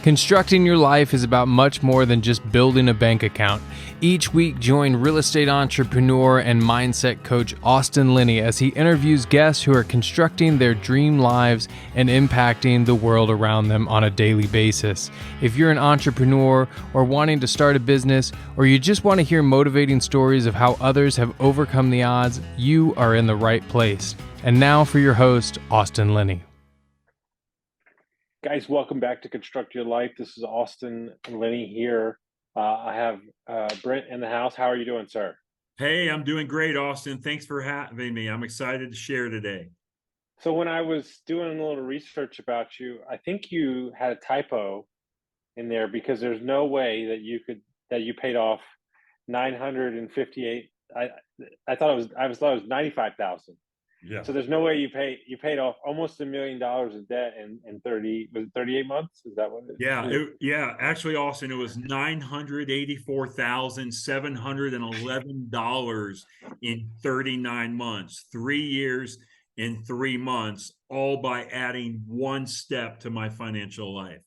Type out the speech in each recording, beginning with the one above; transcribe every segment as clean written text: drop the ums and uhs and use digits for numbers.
Constructing your life is about much more than just building a bank account. Each week, join real estate entrepreneur and mindset coach Austin Linney as he interviews guests who are constructing their dream lives and impacting the world around them on a daily basis. If you're an entrepreneur or wanting to start a business, or you just want to hear motivating stories of how others have overcome the odds, you are in the right place. And now for your host, Austin Linney. Guys, welcome back to Construct Your Life. This is Austin Linney here. I have Brent in the house. How are you doing, sir? Hey, I'm doing great, Austin. Thanks for having me. I'm excited to share today. So when I was doing a little research about you, I think you had a typo in there because there's no way that you paid off 958. I thought it was 95,000. Yeah. So there's no way you paid off almost $1 million of debt in 38 months? Is that what it is? Yeah. Actually, Austin, it was $984,711 in 39 months, 3 years and 3 months, all by adding one step to my financial life.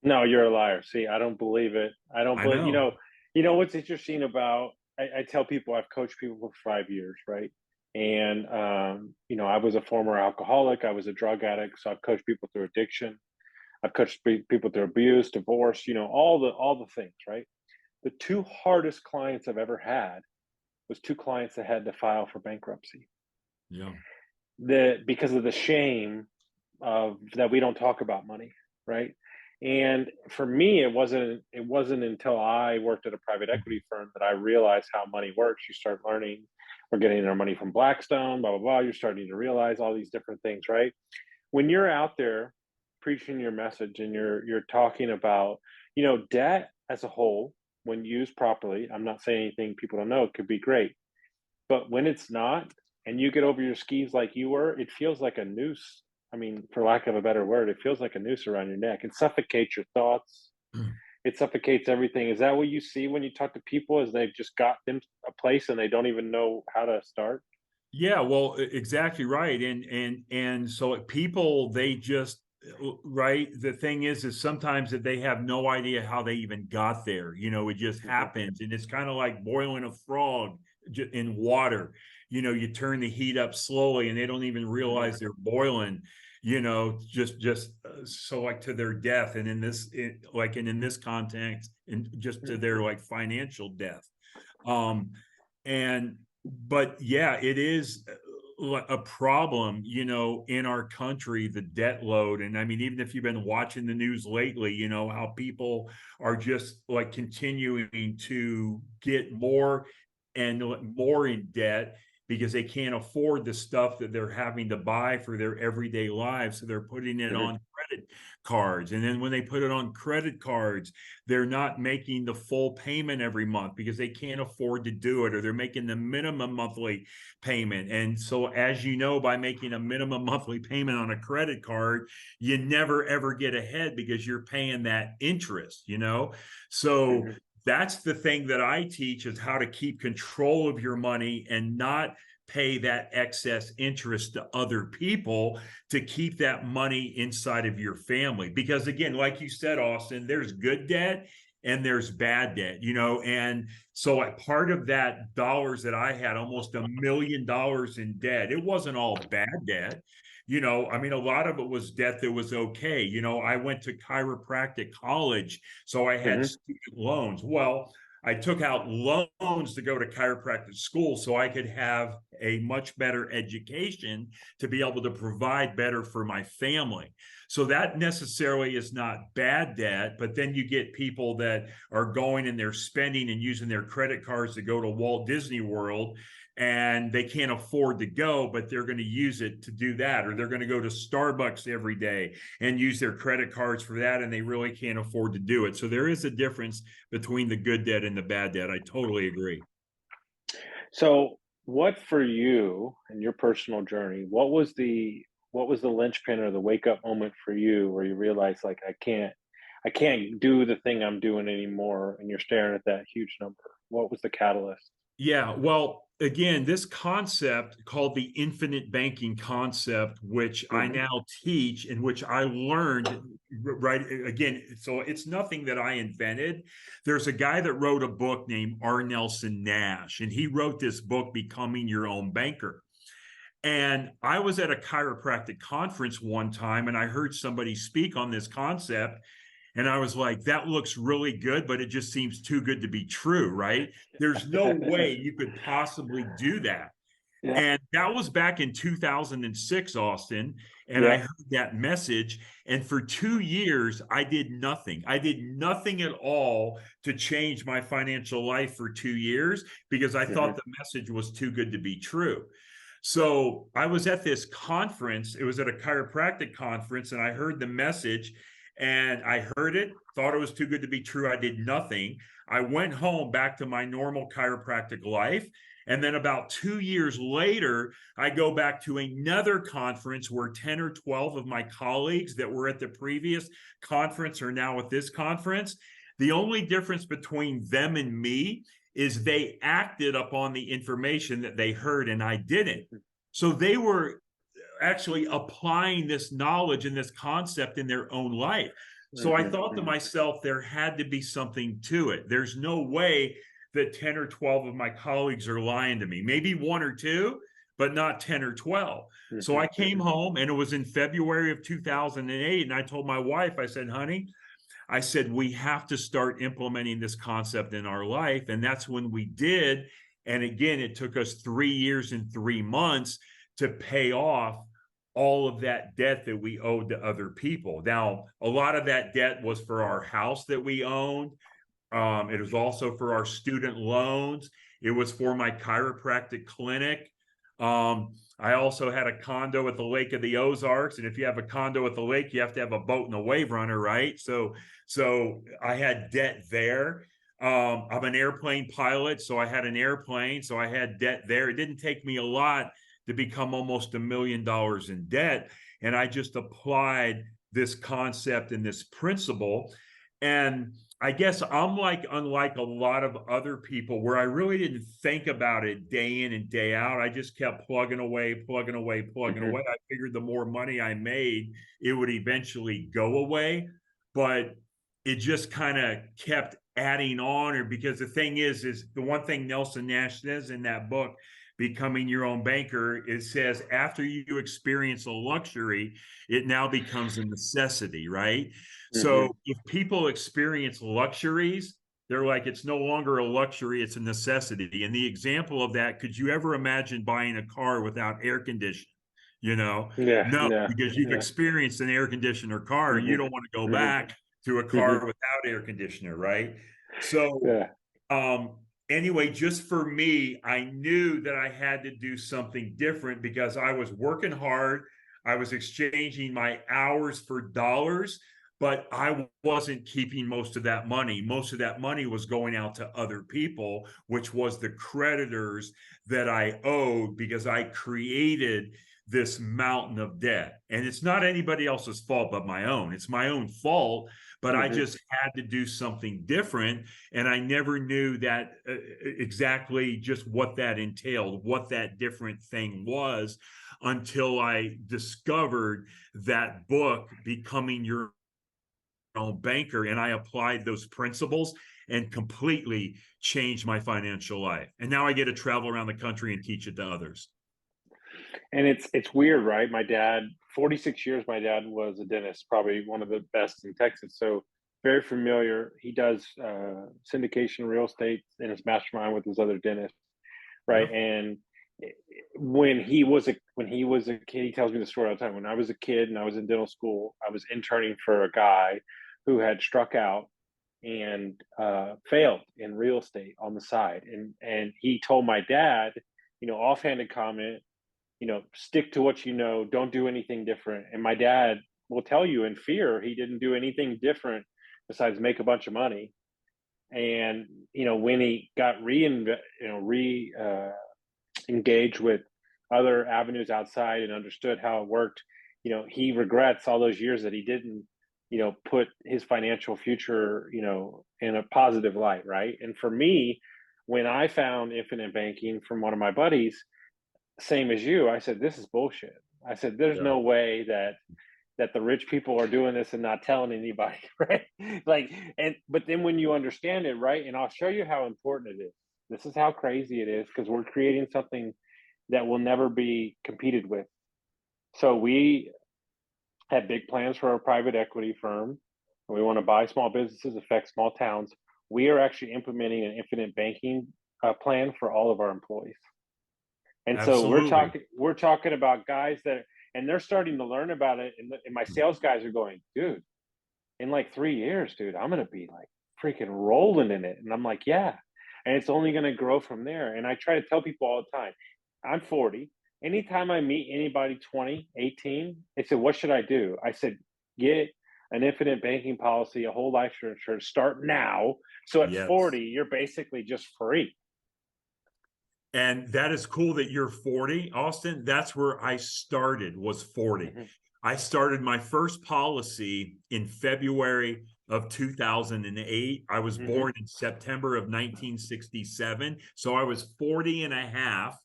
No, you're a liar. See, I don't believe it. I don't believe, know. you know what's interesting about, I tell people I've coached people for 5 years, right? And, I was a former alcoholic. I was a drug addict. So I've coached people through addiction. I've coached people through abuse, divorce, all the things, right? The two hardest clients I've ever had was two clients that had to file for bankruptcy. Yeah. Because of the shame of that we don't talk about money, right? And for me, it wasn't until I worked at a private equity firm that I realized how money works. You start learning, we're getting our money from Blackstone, blah, blah, blah. You're starting to realize all these different things, right? When you're out there preaching your message and you're talking about, debt as a whole, when used properly, I'm not saying anything people don't know, it could be great. But when it's not, and you get over your skis like you were, it feels like a noose. I mean, for lack of a better word, it feels like a noose around your neck. It suffocates your thoughts. It suffocates everything. Is that what you see when you talk to people? Is they've just got them a place and they don't even know how to start? Yeah, well, exactly right. And so people, they just right. The thing is sometimes that they have no idea how they even got there. It just happens, and it's kind of like boiling a frog in water. You turn the heat up slowly, and they don't even realize they're boiling. Just so like to their death, and in this context, and just to their like financial death. But yeah, it is a problem, in our country, the debt load. And I mean, even if you've been watching the news lately, how people are just like continuing to get more and more in debt because they can't afford the stuff that they're having to buy for their everyday lives. So they're putting it on credit cards. And then when they put it on credit cards, they're not making the full payment every month because they can't afford to do it, or they're making the minimum monthly payment. And so, as you know, by making a minimum monthly payment on a credit card, you never ever get ahead because you're paying that interest, So that's the thing that I teach, is how to keep control of your money and not pay that excess interest to other people, to keep that money inside of your family. Because again, like you said, Austin, there's good debt and there's bad debt, and so part of that dollars that I had, almost $1 million in debt, it wasn't all bad debt. I mean, a lot of it was debt that was okay. I went to chiropractic college, so I had student loans. Well, I took out loans to go to chiropractic school so I could have a much better education to be able to provide better for my family. So that necessarily is not bad debt, but then you get people that are going and they're spending and using their credit cards to go to Walt Disney World, and they can't afford to go, but they're going to use it to do that. Or they're going to go to Starbucks every day and use their credit cards for that, and they really can't afford to do it. So there is a difference between the good debt and the bad debt. I totally agree. So what for you and your personal journey, what was the linchpin or the wake up moment for you where you realized, like, I can't do the thing I'm doing anymore, and you're staring at that huge number? What was the catalyst? Yeah, well, again, this concept called the infinite banking concept, which I Mhm. now teach and which I learned, right? Again, so it's nothing that I invented. There's a guy that wrote a book named R. Nelson Nash, and he wrote this book, Becoming Your Own Banker. And I was at a chiropractic conference one time and I heard somebody speak on this concept. And I was like, that looks really good, but it just seems too good to be true, right? There's no way you could possibly do that. Yeah. And that was back in 2006, Austin. And I Yeah. heard that message. And for 2 years, I did nothing. I did nothing at all to change my financial life for 2 years because I thought Mhm. the message was too good to be true. So I was at this conference. It was at a chiropractic conference, and I heard the message and I heard it, thought it was too good to be true. I did nothing. I went home back to my normal chiropractic life. And then about 2 years later, I go back to another conference where 10 or 12 of my colleagues that were at the previous conference are now at this conference. The only difference between them and me is they acted upon the information that they heard and I didn't. So they were actually applying this knowledge and this concept in their own life. So I Mhm. thought to Mhm. myself, there had to be something to it. There's no way that 10 or 12 of my colleagues are lying to me. Maybe one or two, but not 10 or 12. So I Mhm. came home and it was in February of 2008. And I told my wife, I said, honey, I said, we have to start implementing this concept in our life. And that's when we did. And again, it took us 3 years and 3 months to pay off all of that debt that we owed to other people. Now, a lot of that debt was for our house that we owned. It was also for our student loans. It was for my chiropractic clinic. I also had a condo at the Lake of the Ozarks, and if you have a condo at the lake, you have to have a boat and a wave runner, right? So I had debt there. I'm an airplane pilot, so I had an airplane, so I had debt there. It didn't take me a lot to become almost $1 million in debt, and I just applied this concept and this principle, and I guess I'm like, unlike a lot of other people where I really didn't think about it day in and day out. I just kept plugging away, plugging away, plugging Mhm. away. I figured the more money I made, it would eventually go away. But it just kind of kept adding on, or because the thing is the one thing Nelson Nash says in that book, Becoming Your Own Banker, it says after you experience a luxury, it now becomes a necessity, right? Mhm. So if people experience luxuries, they're like, it's no longer a luxury, it's a necessity. And the example of that, could you ever imagine buying a car without air conditioning? You know, Yeah. no, Yeah. because you've Yeah. experienced an air conditioner car and you Mhm. don't want to go Mhm. back to a car Mhm. without air conditioner, right? So, Yeah. um, anyway, just for me, I knew that I had to do something different because I was working hard. I was exchanging my hours for dollars, but I wasn't keeping most of that money. Most of that money was going out to other people, which was the creditors that I owed because I created this mountain of debt. And it's not anybody else's fault but my own. It's my own fault, but I Mhm. just had to do something different. And I never knew that exactly just what that entailed, what that different thing was until I discovered that book, Becoming Your Own Banker, and I applied those principles and completely changed my financial life. And now I get to travel around the country and teach it to others. And it's weird, right? My dad, 46 years, my dad was a dentist, probably one of the best in Texas. So very familiar. He does syndication real estate in his mastermind with his other dentists, right? Yeah. And when he was a kid, he tells me the story all the time. When I was a kid and I was in dental school, I was interning for a guy who had struck out and failed in real estate on the side, and he told my dad, offhanded comment, stick to what you know, don't do anything different. And my dad will tell you in fear he didn't do anything different besides make a bunch of money. And when he got re engaged with other avenues outside and understood how it worked, he regrets all those years that he didn't put his financial future in a positive light, right? And for me, when I found infinite banking from one of my buddies, same as you, I said, this is bullshit. I said, there's Yeah. no way that the rich people are doing this and not telling anybody, right? Like, but then when you understand it, right? And I'll show you how important it is. This is how crazy it is, because we're creating something that will never be competed with. So we had big plans for our private equity firm. We want to buy small businesses, affect small towns. We are actually implementing an infinite banking plan for all of our employees. And so Absolutely. we're talking about guys that, and they're starting to learn about it. And my sales guys are going, dude, in like 3 years, dude, I'm going to be like freaking rolling in it. And I'm like, yeah. And it's only going to grow from there. And I try to tell people all the time, I'm 40. Anytime I meet anybody 20, 18, they said, what should I do? I said, get an infinite banking policy, a whole life insurance, start now. So at Yes. 40, you're basically just free. And that is cool that you're 40, Austin. That's where I started, was 40. Mm-hmm. I started my first policy in February of 2008. I was Mm-hmm. born in September of 1967. So I was 40 and a half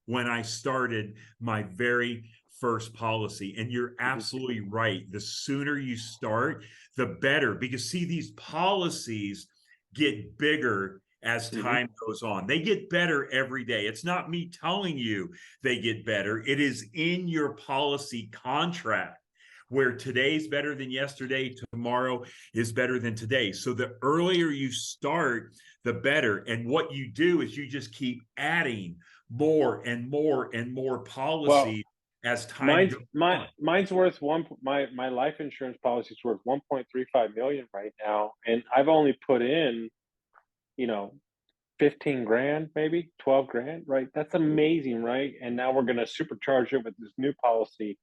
when I started my very first policy. And you're absolutely right. The sooner you start, the better. Because see, these policies get bigger as time goes on. They get better every day. It's not me telling you they get better. It is in your policy contract, where today's better than yesterday, tomorrow is better than today. So the earlier you start, the better. And what you do is you just keep adding more and more and more Well, policies as time goes on. mine's worth my life insurance policy is worth 1.35 million right now, and I've only put in, you know, 15 grand, maybe 12 grand, right? That's amazing, right? And now we're going to supercharge it with this new policy,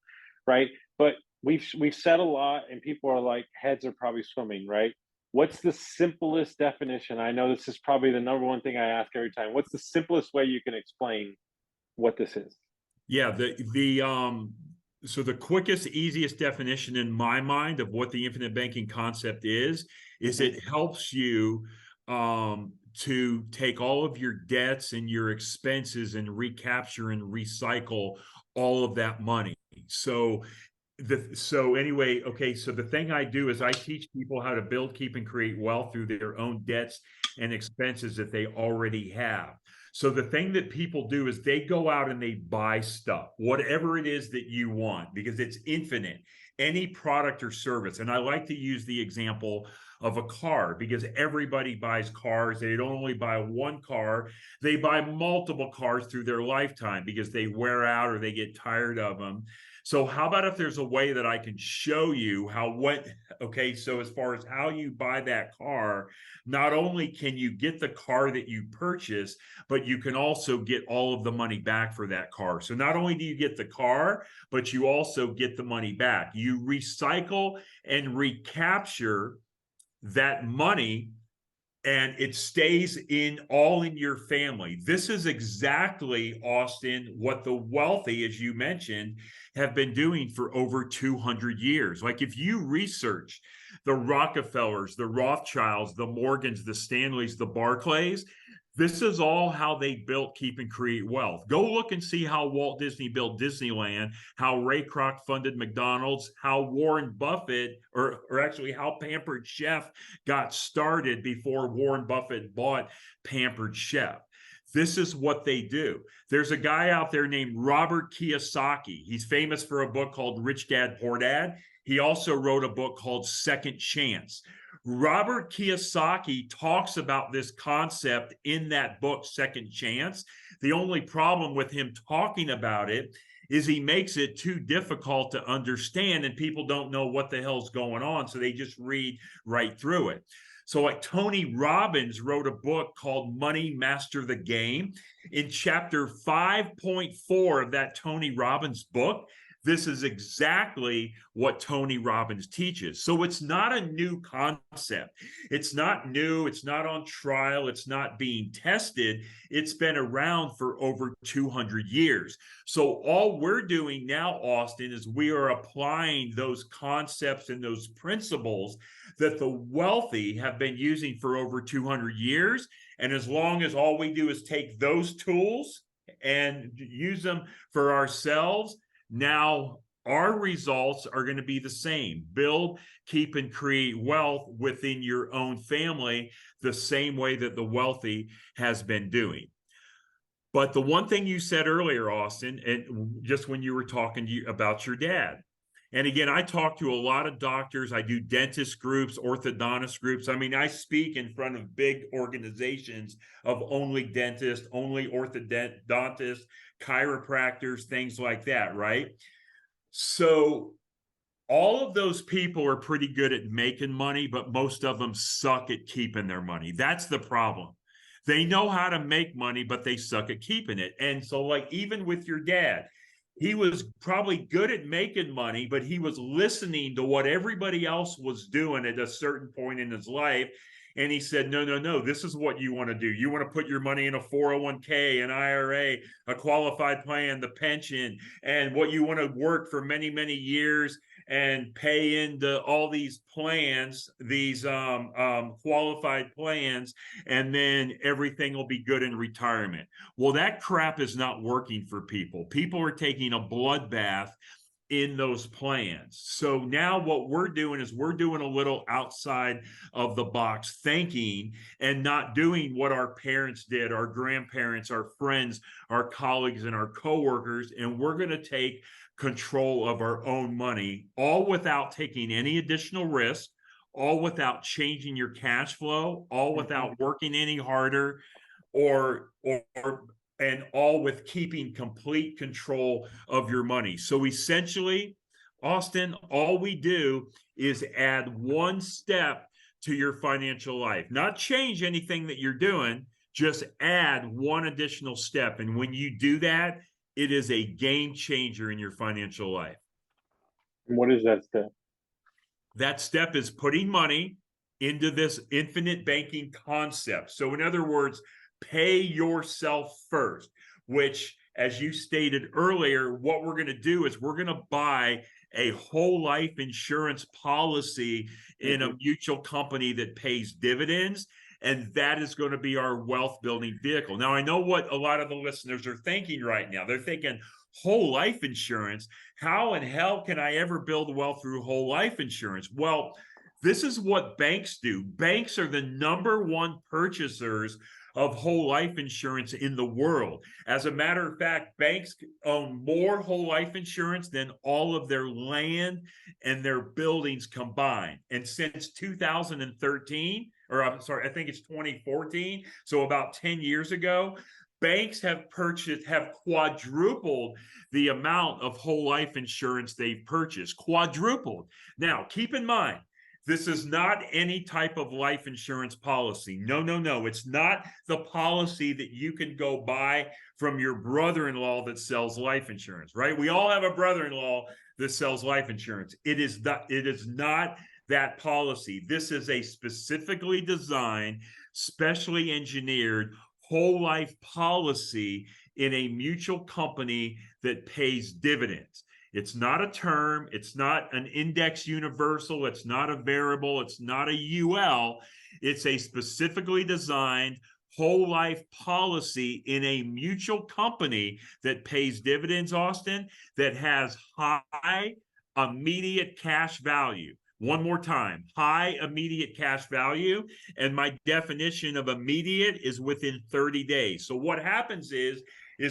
right? But we've said a lot, and people are like, heads are probably swimming, right? What's the simplest definition? I know this is probably the number one thing I ask every time. What's the simplest way you can explain what this is? Yeah, so the quickest, easiest definition in my mind of what the infinite banking concept is Mm-hmm. it helps you to take all of your debts and your expenses and recapture and recycle all of that money. So anyway, okay, so the thing I do is I teach people how to build, keep, and create wealth through their own debts and expenses that they already have. So the thing that people do is they go out and they buy stuff, whatever it is that you want, because it's infinite, any product or service. And I like to use the example of a car, because everybody buys cars. They don't only buy one car, they buy multiple cars through their lifetime because they wear out or they get tired of them. So how about if there's a way that I can show you okay, so as far as how you buy that car, not only can you get the car that you purchase, but you can also get all of the money back for that car. So not only do you get the car, but you also get the money back. You recycle and recapture that money, and it stays all in your family. This is exactly, Austin, what the wealthy, as you mentioned, have been doing for over 200 years. Like if you research the Rockefellers, the Rothschilds, the Morgans, the Stanleys, the Barclays, this is all how they built, keep, and create wealth. Go look and see how Walt Disney built Disneyland, how Ray Kroc funded McDonald's, how Warren Buffett, or actually how Pampered Chef got started before Warren Buffett bought Pampered Chef. This is what they do. There's a guy out there named Robert Kiyosaki. He's famous for a book called Rich Dad, Poor Dad. He also wrote a book called Second Chance. Robert Kiyosaki talks about this concept in that book, Second Chance. The only problem with him talking about it is he makes it too difficult to understand, and people don't know what the hell's going on, so they just read right through it. So like Tony Robbins wrote a book called Money Master the Game. In chapter 5.4 of that Tony Robbins book, This is exactly what Tony Robbins teaches. So it's not a new concept. It's not new. It's not on trial. It's not being tested. It's been around for over 200 years. So all we're doing now, Austin, is we are applying those concepts and those principles that the wealthy have been using for over 200 years. And as long as all we do is take those tools and use them for ourselves, now our results are going to be the same. Build, keep, and create wealth within your own family the same way that the wealthy has been doing. But the one thing you said earlier, Austin, and just when you were talking about your dad, and again, I talk to a lot of doctors. I do dentist groups, orthodontist groups. I mean, I speak in front of big organizations of only dentists, only orthodontists, chiropractors, things like that, right? So all of those people are pretty good at making money, but most of them suck at keeping their money. That's the problem. They know how to make money, but they suck at keeping it. And so, like, even with your dad, he was probably good at making money, but he was listening to what everybody else was doing at a certain point in his life. And he said, no, no, no, this is what you want to do. You want to put your money in a 401k, an IRA, a qualified plan, the pension, and what you want to work for many, many years and pay into all these plans, these qualified plans, and then everything will be good in retirement. Well, that crap is not working for people. People are taking a bloodbath in those plans. So now what we're doing is we're doing a little outside of the box thinking and not doing what our parents did, our grandparents, our friends, our colleagues, and our coworkers. And we're going to take control of our own money, all without taking any additional risk, all without changing your cash flow, all without working any harder, or and all with keeping complete control of your money. So essentially, Austin, all we do is add one step to your financial life, not change anything that you're doing, just add one additional step. And when you do that, it is a game changer in your financial life. What is that step? That step is putting money into this infinite banking concept. So in other words, pay yourself first, which, as you stated earlier, what we're going to do is we're going to buy a whole life insurance policy in a mutual company that pays dividends. And that is going to be our wealth building vehicle. Now, I know what a lot of the listeners are thinking right now. They're thinking, whole life insurance? How in hell can I ever build wealth through whole life insurance? Well, this is what banks do. Banks are the #1 purchasers of whole life insurance in the world. As a matter of fact, banks own more whole life insurance than all of their land and their buildings combined. And since 2013, or I'm sorry, I think it's 2014, so about 10 years ago, banks have quadrupled the amount of whole life insurance they've purchased, quadrupled. Now, keep in mind, this is not any type of life insurance policy. No, no, no. It's not the policy that you can go buy from your brother-in-law that sells life insurance, right? We all have a brother-in-law that sells life insurance. It is not that policy. This is a specifically designed, specially engineered whole life policy in a mutual company that pays dividends. It's not a term. It's not an index universal. It's not a variable. It's not a UL. It's a specifically designed whole life policy in a mutual company that pays dividends, Austin, that has high immediate cash value. One more time, high immediate cash value. And my definition of immediate is within 30 days. So what happens is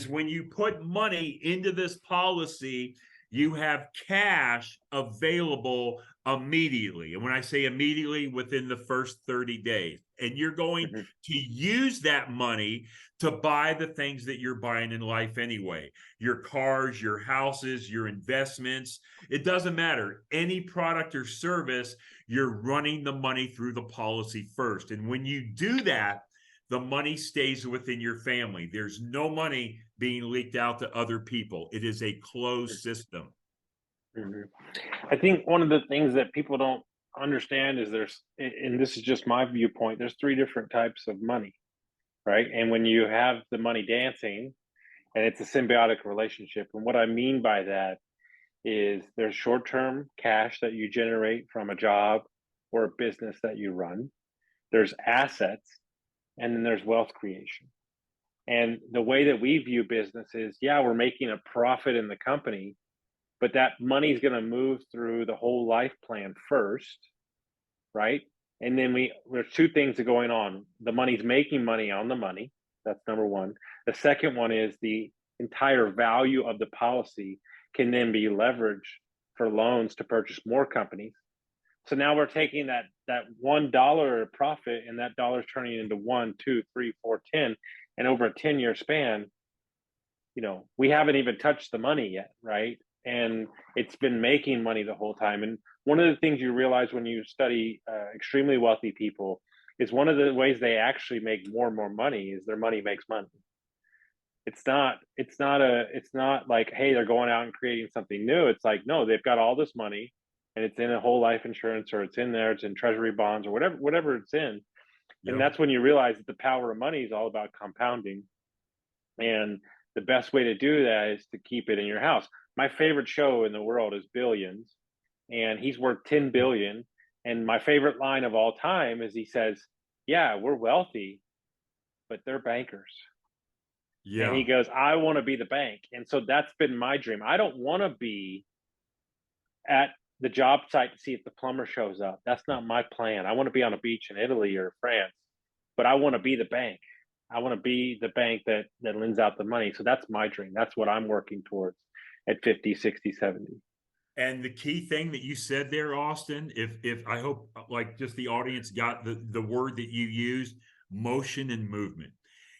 when you put money into this policy, you have cash available immediately. And when I say immediately, within the first 30 days. And you're going to use that money to buy the things that you're buying in life anyway. Your cars, your houses, your investments. It doesn't matter. Any product or service, you're running the money through the policy first. And when you do that, the money stays within your family. There's no money being leaked out to other people. It is a closed system. Mhm. I think one of the things that people don't understand is and this is just my viewpoint, there's three different types of money, right? And when you have the money dancing, and it's a symbiotic relationship. And what I mean by that is there's short term cash that you generate from a job or a business that you run, there's assets, and then there's wealth creation. And the way that we view business is, yeah, we're making a profit in the company, but that money is going to move through the whole life plan first, right? And then there's two things that are going on. The money's making money on the money. That's number one. The second one is the entire value of the policy can then be leveraged for loans to purchase more companies. So now we're taking that $1 profit, and that dollar is turning into 1, 2, 3, 4, 10, and over a 10-year span, we haven't even touched the money yet, right? And it's been making money the whole time. And one of the things you realize when you study extremely wealthy people is one of the ways they actually make more and more money is their money makes money. It's not like, hey, they're going out and creating something new. It's like, no, they've got all this money and it's in a whole life insurance, or it's in treasury bonds, or whatever it's in. And Yeah. that's when you realize that the power of money is all about compounding. And the best way to do that is to keep it in your house. My favorite show in the world is Billions, and he's worth 10 billion. And my favorite line of all time is he says, "Yeah, we're wealthy, but they're bankers." And he Yeah. goes, "I want to be the bank." And so that's been my dream. I don't want to be at the job site to see if the plumber shows up. That's not my plan. I want to be on a beach in Italy or France, but I want to be the bank. I want to be the bank that lends out the money. So that's my dream. That's what I'm working towards at 50, 60, 70. And the key thing that you said there, Austin, if I hope like just the audience got the word that you used, motion and movement.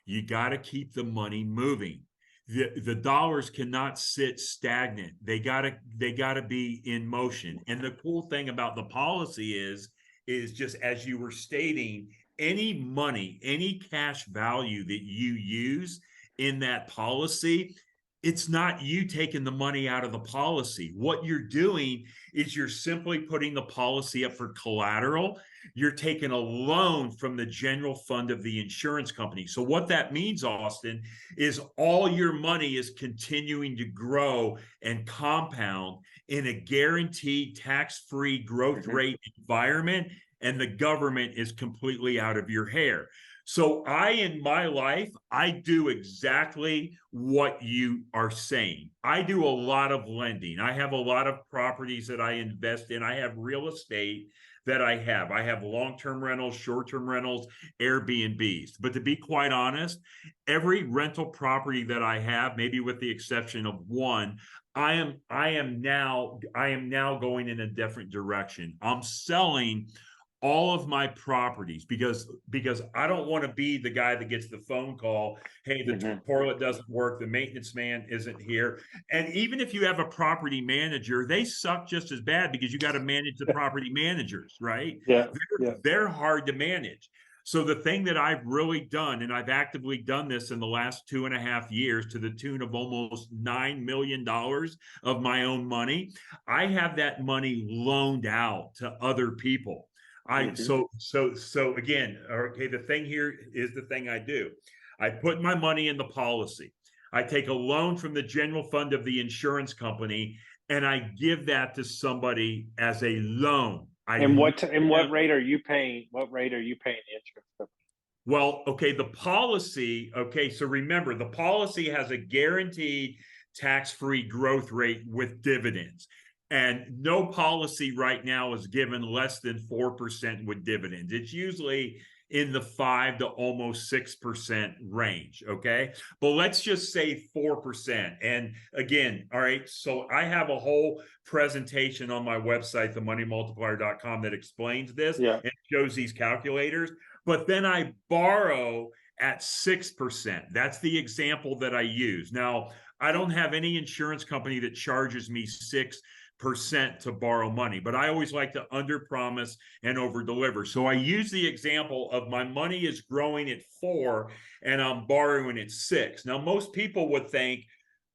You got to keep the money moving. The dollars cannot sit stagnant. They gotta be in motion. And the cool thing about the policy is just as you were stating, any money, any cash value that you use in that policy, it's not you taking the money out of the policy. What you're doing is you're simply putting the policy up for collateral. You're taking a loan from the general fund of the insurance company. So what that means, Austin, is all your money is continuing to grow and compound in a guaranteed tax-free growth rate environment, and the government is completely out of your hair. So in my life, I do exactly what you are saying. I do a lot of lending. I have a lot of properties that I invest in. I have real estate that I have. I have long-term rentals, short-term rentals, Airbnbs. But to be quite honest, every rental property that I have, maybe with the exception of one, I am now going in a different direction. I'm selling all of my properties because I don't want to be the guy that gets the phone call, hey, the toilet doesn't work, the maintenance man isn't here. And even if you have a property manager, they suck just as bad because you got to manage the property managers, right? Yeah. They're hard to manage. So the thing that I've really done, and I've actively done this in the last 2.5 years to the tune of almost $9 million of my own money, I have that money loaned out to other people. So again, okay, the thing here is the thing I do. I put my money in the policy. I take a loan from the general fund of the insurance company and I give that to somebody as a loan. And what rate are you paying? What rate are you paying the insurance company? Well, okay, the policy, okay, so remember, the policy has a guaranteed tax-free growth rate with dividends. And no policy right now is given less than 4% with dividends. It's usually in the 5 to almost 6% range, okay? But let's just say 4%. And again, all right, so I have a whole presentation on my website, themoneymultiplier.com, that explains this and shows these calculators. But then I borrow at 6%. That's the example that I use. Now, I don't have any insurance company that charges me 6% to borrow money, but I always like to under promise and over deliver. So I use the example of my money is growing at 4 and I'm borrowing at 6. Now, most people would think,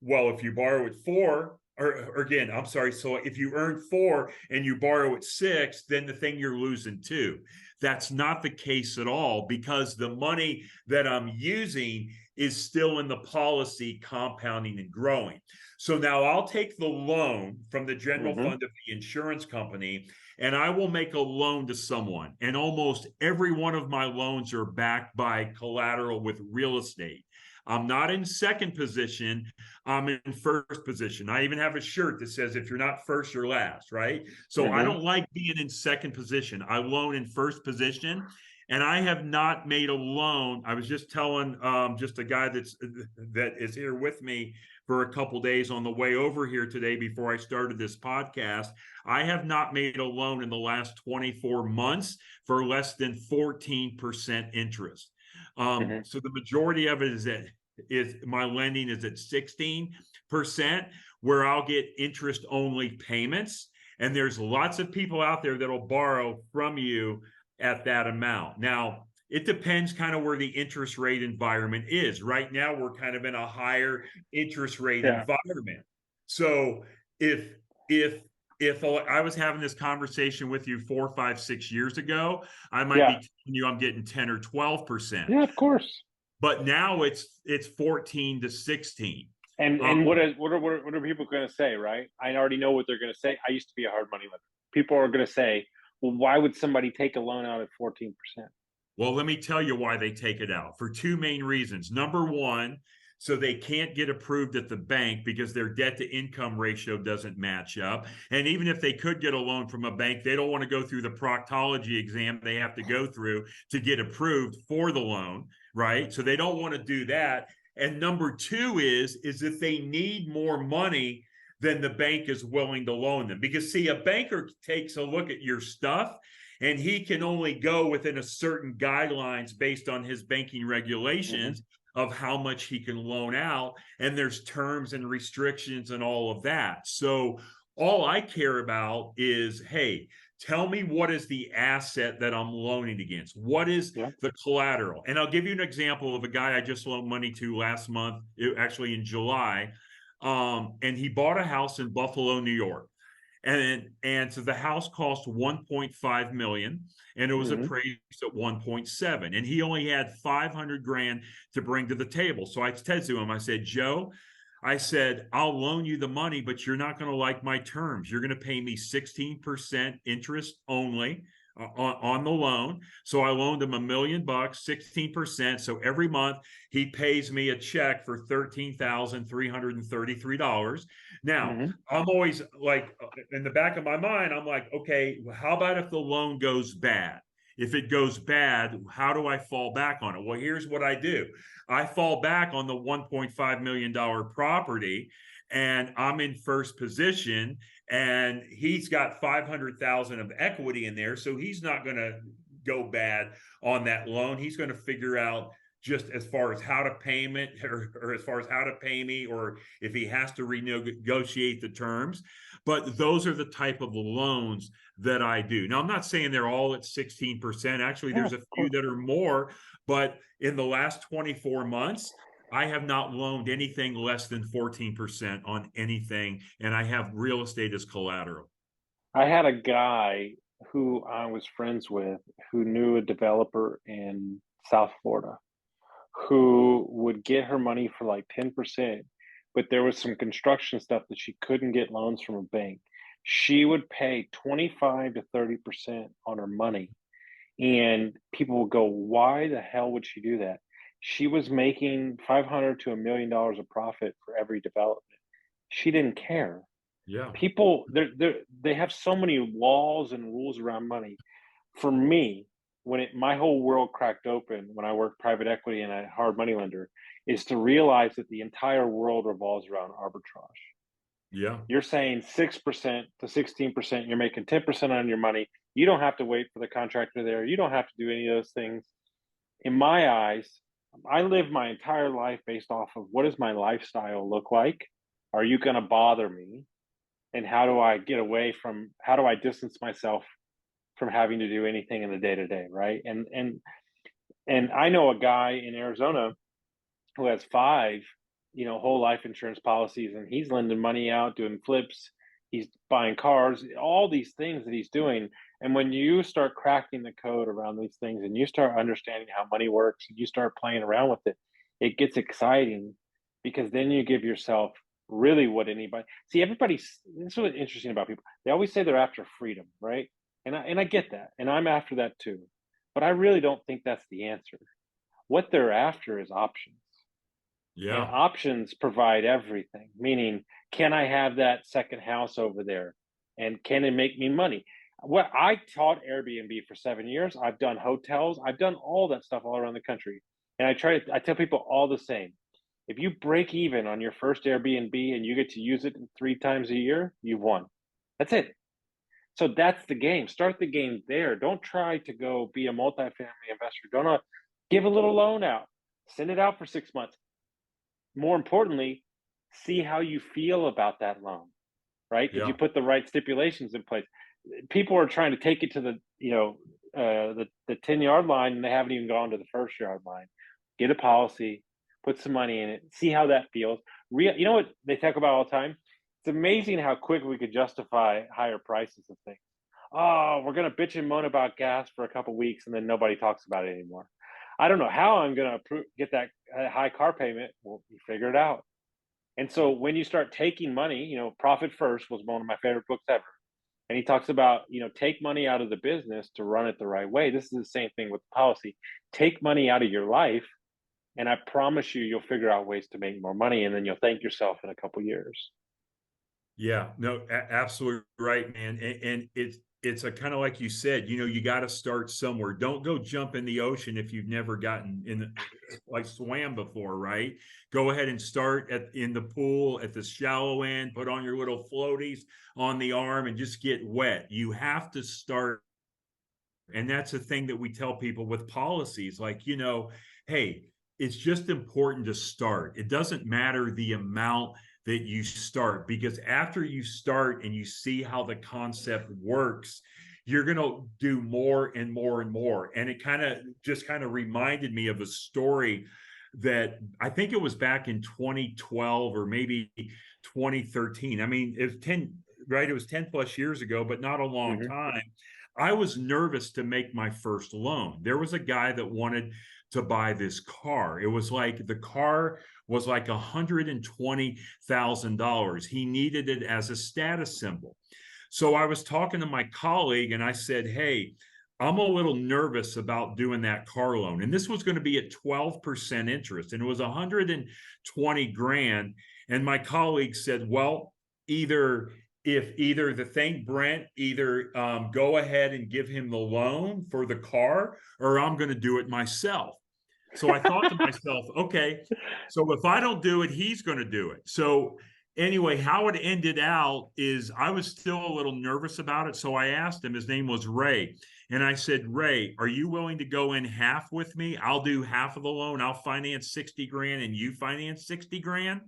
well, if you borrow at 4, or again, I'm sorry. So if you earn 4 and you borrow at 6, then the thing you're losing 2. That's not the case at all, because the money that I'm using is still in the policy compounding and growing. So now I'll take the loan from the general Mm-hmm. fund of the insurance company, and I will make a loan to someone. And almost every one of my loans are backed by collateral with real estate. I'm not in second position. I'm in first position. I even have a shirt that says, if you're not first, you're last, right? So I Mm-hmm. don't like being in second position. I loan in first position, and I have not made a loan. I was just telling just a guy that is here with me for a couple days on the way over here today before I started this podcast. I have not made a loan in the last 24 months for less than 14% interest. Mm-hmm. So the majority of it is my lending is at 16%, where I'll get interest only payments. And there's lots of people out there that'll borrow from you at that amount. Now, it depends kind of where the interest rate environment is. Right now, we're kind of in a higher interest rate environment. So if I was having this conversation with you 4, 5, 6 years ago, I might be telling you I'm getting 10 or 12%. Yeah, of course. But now it's 14 to 16. And what are people going to say, right? I already know what they're going to say. I used to be a hard money lender. People are going to say, well, why would somebody take a loan out at 14%? Well, let me tell you why they take it out, for 2 main reasons. Number one, so they can't get approved at the bank because their debt to income ratio doesn't match up. And even if they could get a loan from a bank, they don't want to go through the proctology exam they have to go through to get approved for the loan, right? So they don't want to do that. And number two is that they need more money than the bank is willing to loan them. Because see, a banker takes a look at your stuff, and he can only go within a certain guidelines based on his banking regulations of how much he can loan out. And there's terms and restrictions and all of that. So all I care about is, hey, tell me what is the asset that I'm loaning against? What is the collateral? And I'll give you an example of a guy I just loaned money to last month, actually in July. And he bought a house in Buffalo, New York. And so the house cost 1.5 million, and it was appraised at 1.7, and he only had 500 grand to bring to the table. So I said to him, I said, Joe, I said, I'll loan you the money, but you're not going to like my terms. You're going to pay me 16% interest only on the loan. So I loaned him $1 million, 16%. So every month he pays me a check for $13,333. Now, I'm always like, in the back of my mind, I'm like, okay, how about if the loan goes bad? If it goes bad, how do I fall back on it? Well, here's what I do. I fall back on the $1.5 million property, and I'm in first position, and he's got 500,000 of equity in there. So he's not going to go bad on that loan. He's going to figure out just as far as how to payment or as far as how to pay me, or if he has to renegotiate the terms. But those are the type of loans that I do. Now, I'm not saying they're all at 16%. Actually, there's a few that are more, but in the last 24 months, I have not loaned anything less than 14% on anything, and I have real estate as collateral. I had a guy who I was friends with who knew a developer in South Florida who would get her money for like 10%, but there was some construction stuff that she couldn't get loans from a bank. She would pay 25 to 30% on her money. And people would go, why the hell would she do that? She was making $500 to $1 million of profit for every development. She didn't care. Yeah. People, they have so many laws and rules around money. For me, when my whole world cracked open when I worked private equity and a hard money lender, is to realize that the entire world revolves around arbitrage. Yeah. You're saying 6% to 16%, you're making 10% on your money. You don't have to wait for the contractor there. You don't have to do any of those things. In my eyes, I live my entire life based off of what does my lifestyle look like? Are you going to bother me? And how do I distance myself from having to do anything in the day-to-day, right? And I know a guy in Arizona who has 5 whole life insurance policies, and he's lending money out, doing flips, he's buying cars, all these things that he's doing. And when you start cracking the code around these things and you start understanding how money works and you start playing around with it, it gets exciting, because then you give yourself really what anybody see. Everybody's This is what's interesting about people. They always say they're after freedom, right? And I get that, and I'm after that too. But I really don't think that's the answer. What they're after is options. And Yeah. options provide everything, meaning, can I have that second house over there? And can it make me money? Well, I taught Airbnb for 7 years. I've done hotels. I've done all that stuff all around the country. And I tell people all the same. If you break even on your first Airbnb and you get to use it 3 times a year, you've won. That's it. So that's the game. Start the game there. Don't try to go be a multifamily investor. Don't give a little loan out. Send it out for 6 months. More importantly, see how you feel about that loan, right? Did Yeah. you put the right stipulations in place? People are trying to take it to the 10-yard line, and they haven't even gone to the first yard line. Get a policy, put some money in it, see how that feels. You know what they talk about all the time? It's amazing how quick we could justify higher prices of things. Oh, we're going to bitch and moan about gas for a couple of weeks, and then nobody talks about it anymore. I don't know how I'm going to get that high car payment. Well, you figure it out. And so when you start taking money, Profit First was one of my favorite books ever. And he talks about, take money out of the business to run it the right way. This is the same thing with policy. Take money out of your life, and I promise you'll figure out ways to make more money, and then you'll thank yourself in a couple years. Yeah, no, absolutely right, man. And it's a kind of like you said, you got to start somewhere. Don't go jump in the ocean if you've never gotten swam before, right? Go ahead and start in the pool at the shallow end, put on your little floaties on the arm and just get wet. You have to start. And that's the thing that we tell people with policies, like, hey, it's just important to start. It doesn't matter the amount that you start, because after you start and you see how the concept works, you're going to do more and more and more. And it kind of reminded me of a story that I think it was back in 2012 or maybe 2013. I mean, it was 10, right? It was 10 plus years ago, but not a long time. I was nervous to make my first loan. There was a guy that wanted to buy this car. It was like the car was like $120,000. He needed it as a status symbol. So I was talking to my colleague and I said, hey, I'm a little nervous about doing that car loan. And this was going to be at 12% interest, and it was 120 grand. And my colleague said, well, either the thank Brent, go ahead and give him the loan for the car, or I'm going to do it myself. So I thought to myself, okay, so if I don't do it, he's going to do it. So anyway, how it ended out is I was still a little nervous about it. So I asked him, his name was Ray. And I said, Ray, are you willing to go in half with me? I'll do half of the loan. I'll finance 60 grand and you finance 60 grand.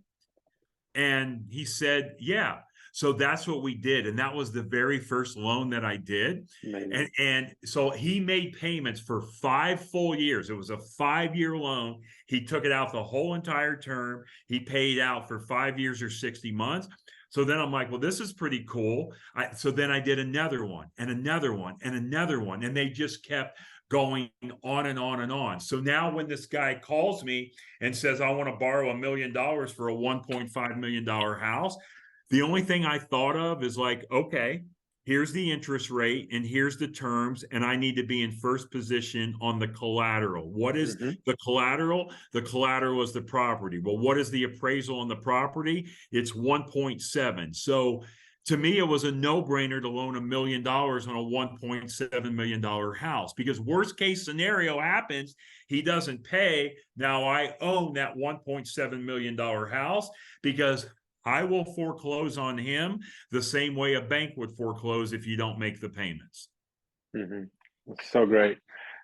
And he said, yeah. So that's what we did. And that was the very first loan that I did. And so he made payments for 5 full years. It was a 5-year loan. He took it out the whole entire term. He paid out for 5 years or 60 months. So then I'm like, well, this is pretty cool. So then I did another one and another one and another one. And they just kept going on and on and on. So now when this guy calls me and says, I want to borrow $1 million for a $1.5 million house, the only thing I thought of is like, okay, here's the interest rate and here's the terms, and I need to be in first position on the collateral. What is the collateral? The collateral is the property. Well, what is the appraisal on the property? It's 1.7. So to me, it was a no-brainer to loan $1 million on a $1.7 million house, because worst case scenario happens, he doesn't pay. Now I own that $1.7 million house, because I will foreclose on him the same way a bank would foreclose if you don't make the payments. That's so great.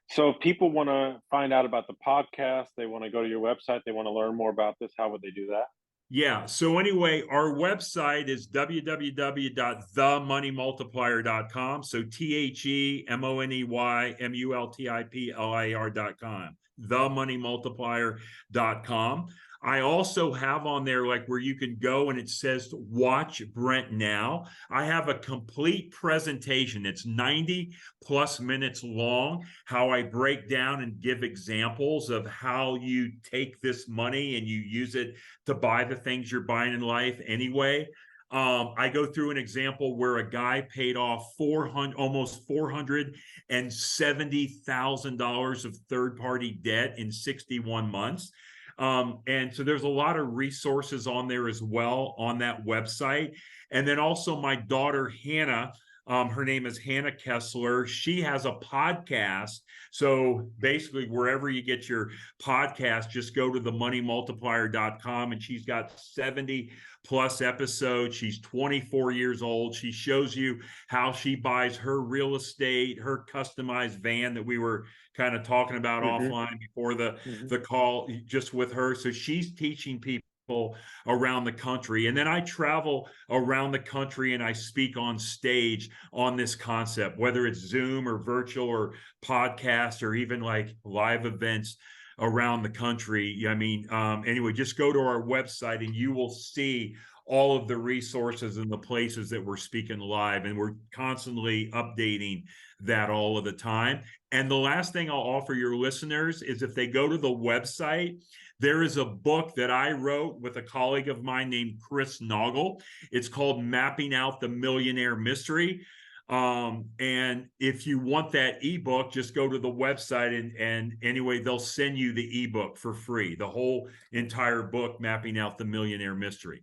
So if people want to find out about the podcast, they want to go to your website, they want to learn more about this, how would they do that? Yeah. So anyway, our website is www.themoneymultiplier.com. So TheMoneyMultiplier.com. themoneymultiplier.com. I also have on there like where you can go and it says watch Brent now. I have a complete presentation. It's 90 plus minutes long, how I break down and give examples of how you take this money and you use it to buy the things you're buying in life anyway. I go through an example where a guy paid off almost $470,000 of third-party debt in 61 months. And so there's a lot of resources on there as well on that website. And then also my daughter, Hannah, her name is Hannah Kesler. She has a podcast. So basically, wherever you get your podcast, just go to themoneymultiplier.com, and she's got 70 plus episodes. She's 24 years old. She shows you how she buys her real estate, her customized van that we were kind of talking about offline before the call, just with her. So she's teaching people around the country. And then I travel around the country and I speak on stage on this concept, whether it's Zoom or virtual or podcast or even like live events around the country. I mean, anyway, just go to our website and you will see all of the resources and the places that we're speaking live, and we're constantly updating that all of the time. And the last thing I'll offer your listeners is if they go to the website, there is a book that I wrote with a colleague of mine named Chris Noggle. It's called Mapping Out the Millionaire Mystery. And if you want that ebook, just go to the website and anyway, they'll send you the ebook for free, the whole entire book, Mapping Out the Millionaire Mystery.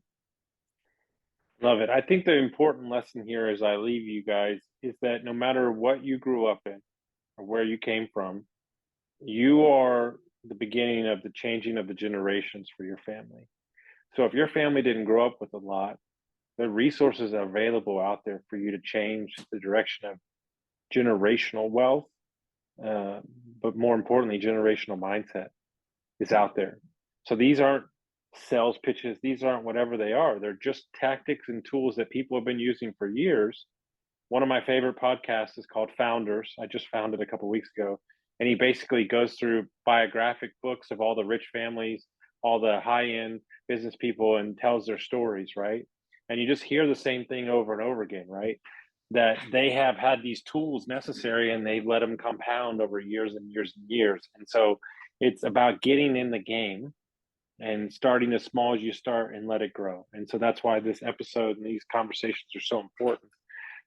Love it. I think the important lesson here as I leave you guys is that no matter what you grew up in or where you came from, you are the beginning of the changing of the generations for your family. So if your family didn't grow up with a lot, the resources are available out there for you to change the direction of generational wealth, but more importantly, generational mindset is out there. So these aren't sales pitches, these aren't whatever they are. They're just tactics and tools that people have been using for years. One of my favorite podcasts is called Founders. I just found it a couple of weeks ago. And he basically goes through biographic books of all the rich families, all the high-end business people, and tells their stories, right? And you just hear the same thing over and over again, right? That they have had these tools necessary and they've let them compound over years and years and years. And so it's about getting in the game and starting as small as you start and let it grow. And so that's why this episode and these conversations are so important.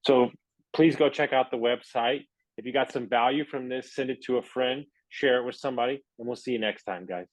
So please go check out the website. If you got some value from this, send it to a friend, share it with somebody, and we'll see you next time, guys.